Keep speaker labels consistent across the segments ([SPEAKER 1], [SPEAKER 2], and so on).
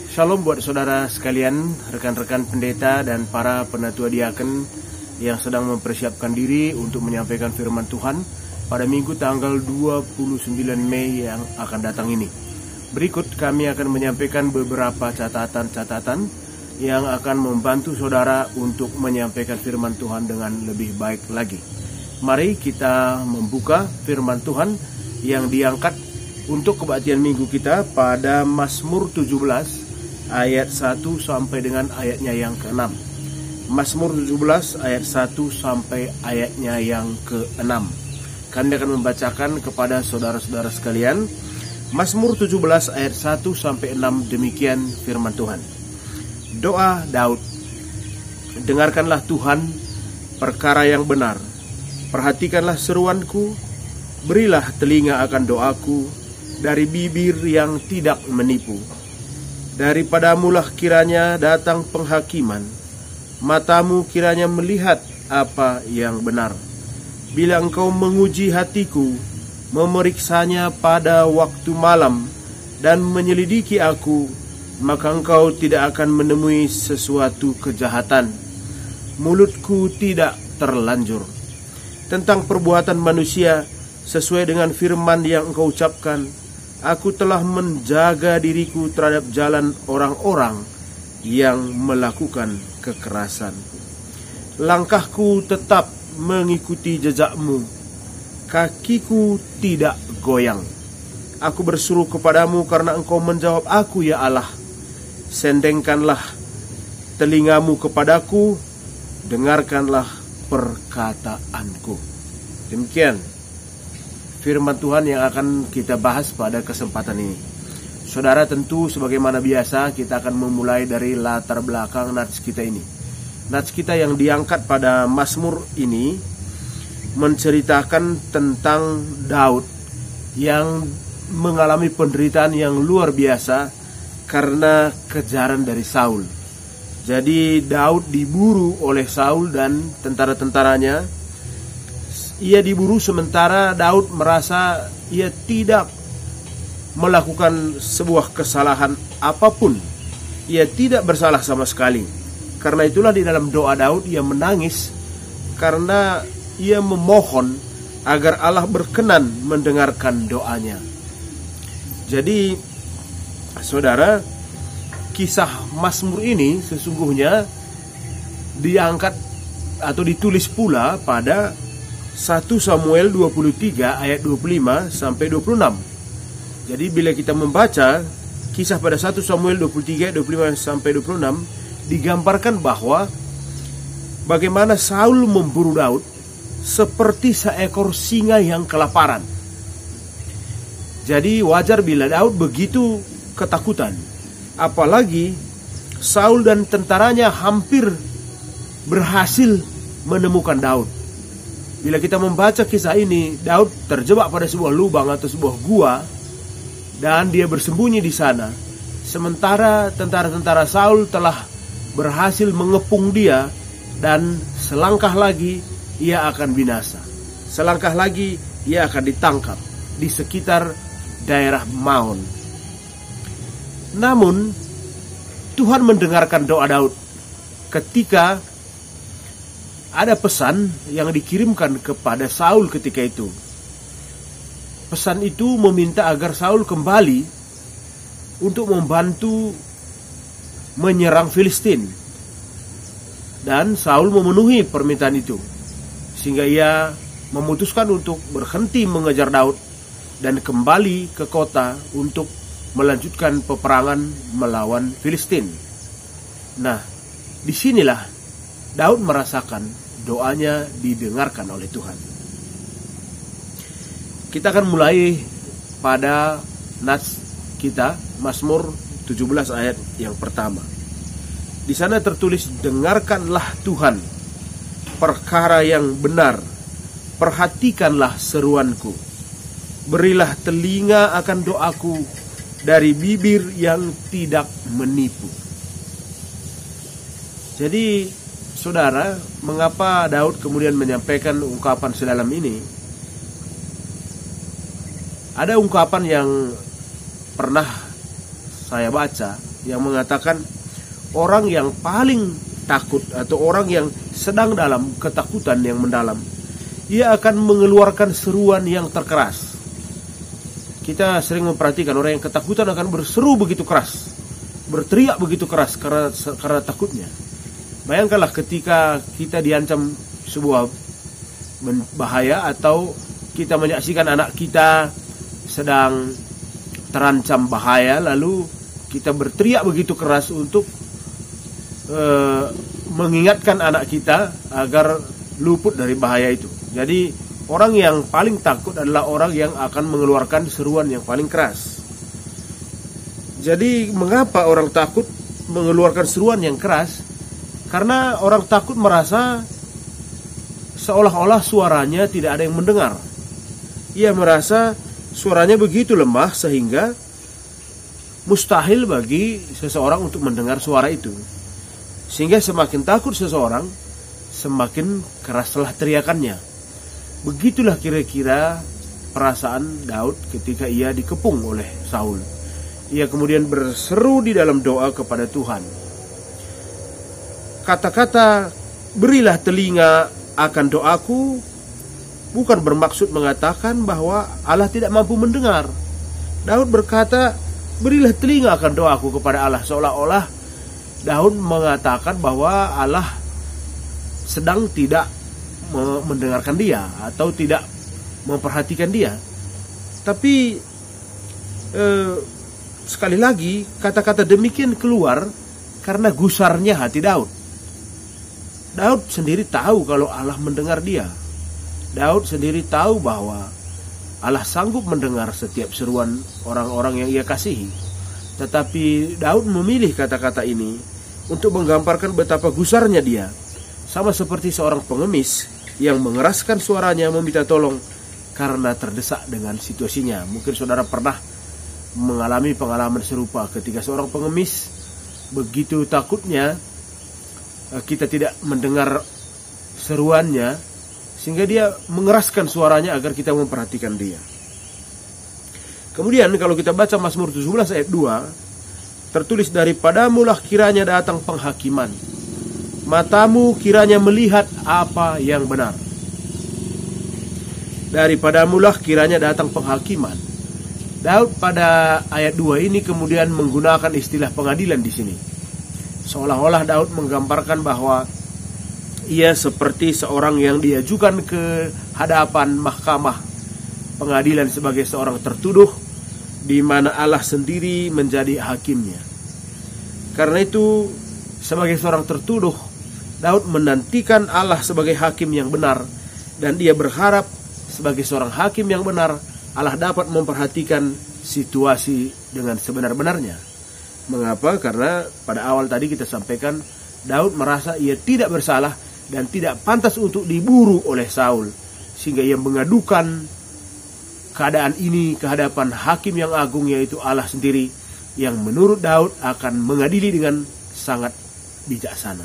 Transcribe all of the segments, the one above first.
[SPEAKER 1] Shalom buat saudara sekalian, rekan-rekan pendeta dan para penatua diaken yang sedang mempersiapkan diri untuk menyampaikan firman Tuhan pada minggu tanggal 29 Mei yang akan datang ini. Berikut kami akan menyampaikan beberapa catatan-catatan yang akan membantu saudara untuk menyampaikan firman Tuhan dengan lebih baik lagi. Mari kita membuka firman Tuhan yang diangkat untuk kebaktian minggu kita pada Mazmur 17 ayat 1 sampai dengan ayatnya yang ke-6. Mazmur 17 ayat 1 sampai ayatnya yang ke-6. Kami akan membacakan kepada saudara-saudara sekalian Mazmur 17 ayat 1 sampai 6. Demikian firman Tuhan. Doa Daud. Dengarkanlah Tuhan perkara yang benar, perhatikanlah seruanku, berilah telinga akan doaku dari bibir yang tidak menipu. Daripadamulah kiranya datang penghakiman, matamu kiranya melihat apa yang benar. Bila engkau menguji hatiku, memeriksanya pada waktu malam, dan menyelidiki aku, maka engkau tidak akan menemui sesuatu kejahatan. Mulutku tidak terlanjur tentang perbuatan manusia, sesuai dengan firman yang engkau ucapkan. Aku telah menjaga diriku terhadap jalan orang-orang yang melakukan kekerasan. Langkahku tetap mengikuti jejakmu, kakiku tidak goyang. Aku berseru kepadamu karena engkau menjawab aku, ya Allah. Sendengkanlah telingamu kepadaku, dengarkanlah perkataanku. Demikian firman Tuhan yang akan kita bahas pada kesempatan ini. Saudara, tentu sebagaimana biasa kita akan memulai dari latar belakang nats kita ini. Nats kita yang diangkat pada Mazmur ini menceritakan tentang Daud yang mengalami penderitaan yang luar biasa karena kejaran dari Saul. Jadi Daud diburu oleh Saul dan tentara-tentaranya. Ia diburu sementara Daud merasa ia tidak melakukan sebuah kesalahan apapun. Ia tidak bersalah sama sekali. Karena itulah di dalam doa Daud ia menangis karena ia memohon agar Allah berkenan mendengarkan doanya. Jadi saudara, kisah Mazmur ini sesungguhnya diangkat atau ditulis pula pada 1 Samuel 23 ayat 25 sampai 26. Jadi bila kita membaca kisah pada 1 Samuel 23 ayat 25 sampai 26, digambarkan bahwa bagaimana Saul memburu Daud seperti seekor singa yang kelaparan. Jadi wajar bila Daud begitu ketakutan. Apalagi Saul dan tentaranya hampir berhasil menemukan Daud. Bila kita membaca kisah ini, Daud terjebak pada sebuah lubang atau sebuah gua dan dia bersembunyi di sana. Sementara tentara-tentara Saul telah berhasil mengepung dia dan selangkah lagi ia akan binasa. Selangkah lagi ia akan ditangkap di sekitar daerah Maon. Namun Tuhan mendengarkan doa Daud ketika ada pesan yang dikirimkan kepada Saul ketika itu. Pesan itu meminta agar Saul kembali untuk membantu menyerang Filistin. Dan Saul memenuhi permintaan itu, sehingga ia memutuskan untuk berhenti mengejar Daud dan kembali ke kota untuk melanjutkan peperangan melawan Filistin. Nah, disinilah Daud merasakan doanya didengarkan oleh Tuhan. Kita akan mulai pada nats kita, Mazmur 17 ayat yang pertama. Di sana tertulis, dengarkanlah Tuhan perkara yang benar, perhatikanlah seruanku, berilah telinga akan doaku dari bibir yang tidak menipu. Jadi saudara, mengapa Daud kemudian menyampaikan ungkapan sedalam ini? Ada ungkapan yang pernah saya baca yang mengatakan orang yang paling takut atau orang yang sedang dalam ketakutan yang mendalam, ia akan mengeluarkan seruan yang terkeras. Kita sering memperhatikan orang yang ketakutan akan berseru begitu keras, berteriak begitu keras karena takutnya. Bayangkanlah ketika kita diancam sebuah bahaya atau kita menyaksikan anak kita sedang terancam bahaya, lalu kita berteriak begitu keras untuk mengingatkan anak kita agar luput dari bahaya itu. Jadi orang yang paling takut adalah orang yang akan mengeluarkan seruan yang paling keras. Jadi mengapa orang takut mengeluarkan seruan yang keras? Karena orang takut merasa seolah-olah suaranya tidak ada yang mendengar. Ia merasa suaranya begitu lemah sehingga mustahil bagi seseorang untuk mendengar suara itu. Sehingga semakin takut seseorang, semakin keraslah teriakannya. Begitulah kira-kira perasaan Daud ketika ia dikepung oleh Saul. Ia kemudian berseru di dalam doa kepada Tuhan. Kata-kata berilah telinga akan doaku bukan bermaksud mengatakan bahwa Allah tidak mampu mendengar. Daud berkata, berilah telinga akan doaku kepada Allah. Seolah-olah Daud mengatakan bahwa Allah sedang tidak mendengarkan dia atau tidak memperhatikan dia. Tapi sekali lagi kata-kata demikian keluar karena gusarnya hati Daud. Daud sendiri tahu kalau Allah mendengar dia. Daud sendiri tahu bahwa Allah sanggup mendengar setiap seruan orang-orang yang ia kasihi. Tetapi Daud memilih kata-kata ini untuk menggambarkan betapa gusarnya dia. Sama seperti seorang pengemis yang mengeraskan suaranya meminta tolong karena terdesak dengan situasinya. Mungkin saudara pernah mengalami pengalaman serupa ketika seorang pengemis begitu takutnya kita tidak mendengar seruannya, sehingga dia mengeraskan suaranya agar kita memperhatikan dia. Kemudian kalau kita baca Mazmur 17 ayat 2, tertulis, daripadamulah kiranya datang penghakiman, matamu kiranya melihat apa yang benar. Daripadamulah kiranya datang penghakiman. Daud pada ayat 2 ini kemudian menggunakan istilah pengadilan di sini. Seolah-olah Daud menggambarkan bahwa ia seperti seorang yang diajukan ke hadapan mahkamah pengadilan sebagai seorang tertuduh, di mana Allah sendiri menjadi hakimnya. Karena itu, sebagai seorang tertuduh, Daud menantikan Allah sebagai hakim yang benar, dan dia berharap sebagai seorang hakim yang benar, Allah dapat memperhatikan situasi dengan sebenar-benarnya. Mengapa? Karena pada awal tadi kita sampaikan, Daud merasa ia tidak bersalah dan tidak pantas untuk diburu oleh Saul, sehingga ia mengadukan keadaan ini ke hadapan hakim yang agung, yaitu Allah sendiri, yang menurut Daud akan mengadili dengan sangat bijaksana.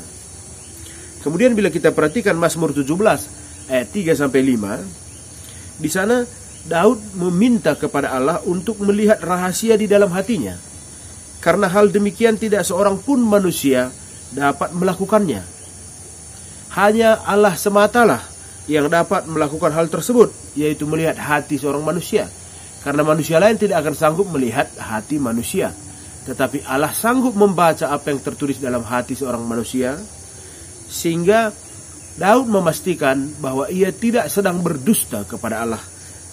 [SPEAKER 1] Kemudian bila kita perhatikan Mazmur 17 ayat 3-5, di sana Daud meminta kepada Allah untuk melihat rahasia di dalam hatinya. Karena hal demikian tidak seorang pun manusia dapat melakukannya. Hanya Allah sematalah yang dapat melakukan hal tersebut, yaitu melihat hati seorang manusia. Karena manusia lain tidak akan sanggup melihat hati manusia. Tetapi Allah sanggup membaca apa yang tertulis dalam hati seorang manusia. Sehingga Daud memastikan bahwa ia tidak sedang berdusta kepada Allah.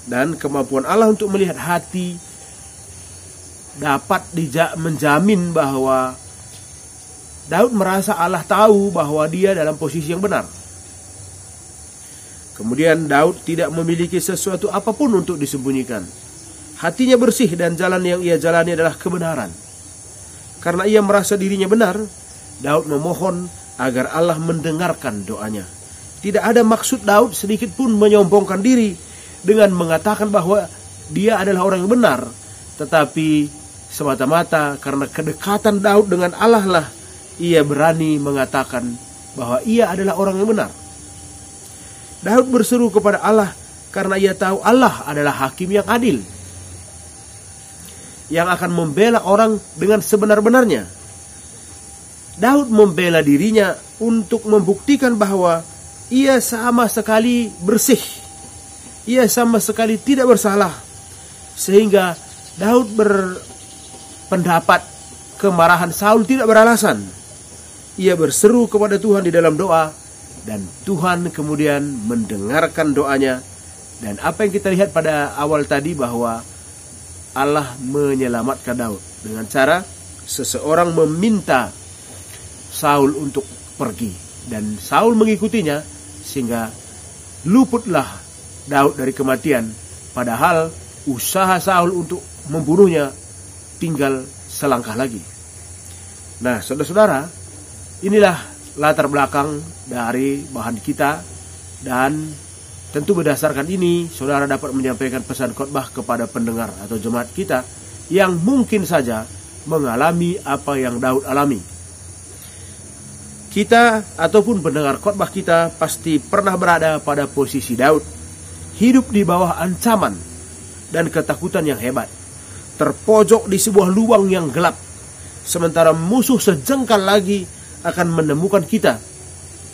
[SPEAKER 1] Dan kemampuan Allah untuk melihat hati dapat menjamin bahwa Daud merasa Allah tahu bahwa dia dalam posisi yang benar. Kemudian Daud tidak memiliki sesuatu apapun untuk disembunyikan. Hatinya bersih dan jalan yang ia jalani adalah kebenaran. Karena ia merasa dirinya benar, Daud memohon agar Allah mendengarkan doanya. Tidak ada maksud Daud sedikit pun menyombongkan diri dengan mengatakan bahwa dia adalah orang yang benar, tetapi semata-mata karena kedekatan Daud dengan Allah lah ia berani mengatakan bahwa ia adalah orang yang benar. Daud berseru kepada Allah karena ia tahu Allah adalah hakim yang adil, yang akan membela orang dengan sebenar-benarnya. Daud membela dirinya untuk membuktikan bahwa ia sama sekali bersih. Ia sama sekali tidak bersalah. Sehingga Daud berpendapat kemarahan Saul tidak beralasan. Ia berseru kepada Tuhan di dalam doa, dan Tuhan kemudian mendengarkan doanya. Dan apa yang kita lihat pada awal tadi bahwa Allah menyelamatkan Daud dengan cara seseorang meminta Saul untuk pergi, dan Saul mengikutinya sehingga luputlah Daud dari kematian, padahal usaha Saul untuk membunuhnya tinggal selangkah lagi. Nah, saudara-saudara, inilah latar belakang dari bahan kita, dan tentu berdasarkan ini saudara dapat menyampaikan pesan khotbah kepada pendengar atau jemaat kita yang mungkin saja mengalami apa yang Daud alami. Kita ataupun pendengar khotbah kita pasti pernah berada pada posisi Daud, hidup di bawah ancaman dan ketakutan yang hebat, terpojok di sebuah lubang yang gelap, sementara musuh sejengkal lagi akan menemukan kita.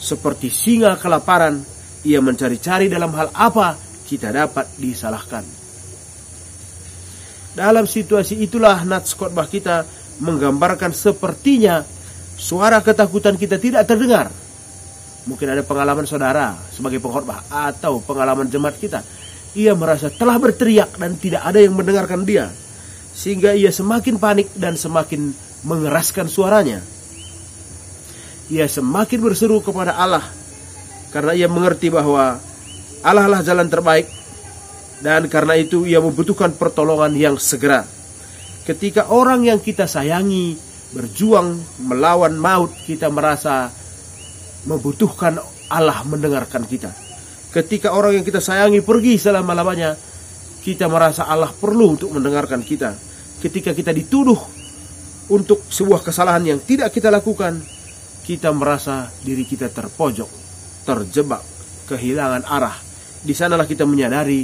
[SPEAKER 1] Seperti singa kelaparan, ia mencari-cari dalam hal apa kita dapat disalahkan. Dalam situasi itulah nats khotbah kita menggambarkan sepertinya suara ketakutan kita tidak terdengar. Mungkin ada pengalaman saudara sebagai pengkhotbah atau pengalaman jemaat kita. Ia merasa telah berteriak dan tidak ada yang mendengarkan dia, sehingga ia semakin panik dan semakin mengeraskan suaranya. Ia semakin berseru kepada Allah karena ia mengerti bahwa Allah lah jalan terbaik, dan karena itu ia membutuhkan pertolongan yang segera. Ketika orang yang kita sayangi berjuang melawan maut, kita merasa membutuhkan Allah mendengarkan kita. Ketika orang yang kita sayangi pergi selama-lamanya, kita merasa Allah perlu untuk mendengarkan kita. Ketika kita dituduh untuk sebuah kesalahan yang tidak kita lakukan, kita merasa diri kita terpojok, terjebak, kehilangan arah. Di sanalah kita menyadari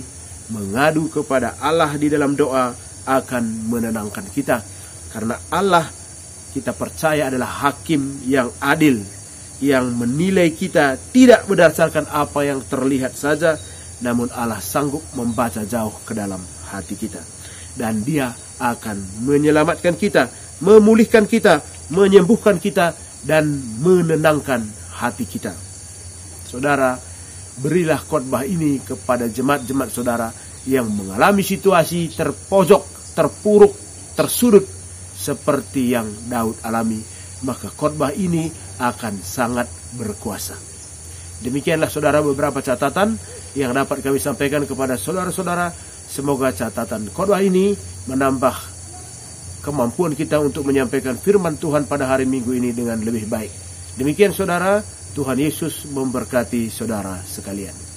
[SPEAKER 1] mengadu kepada Allah di dalam doa akan menenangkan kita. Karena Allah kita percaya adalah hakim yang adil, yang menilai kita tidak berdasarkan apa yang terlihat saja, namun Allah sanggup membaca jauh ke dalam hati kita. Dan Dia akan menyelamatkan kita, memulihkan kita, menyembuhkan kita, dan menenangkan hati kita. Saudara, berilah khotbah ini kepada jemaat-jemaat saudara yang mengalami situasi terpojok, terpuruk, tersudut seperti yang Daud alami. Maka khotbah ini akan sangat berkuasa. Demikianlah saudara beberapa catatan yang dapat kami sampaikan kepada saudara-saudara. Semoga catatan khotbah ini menambah kemampuan kita untuk menyampaikan firman Tuhan pada hari Minggu ini dengan lebih baik. Demikian saudara, Tuhan Yesus memberkati saudara sekalian.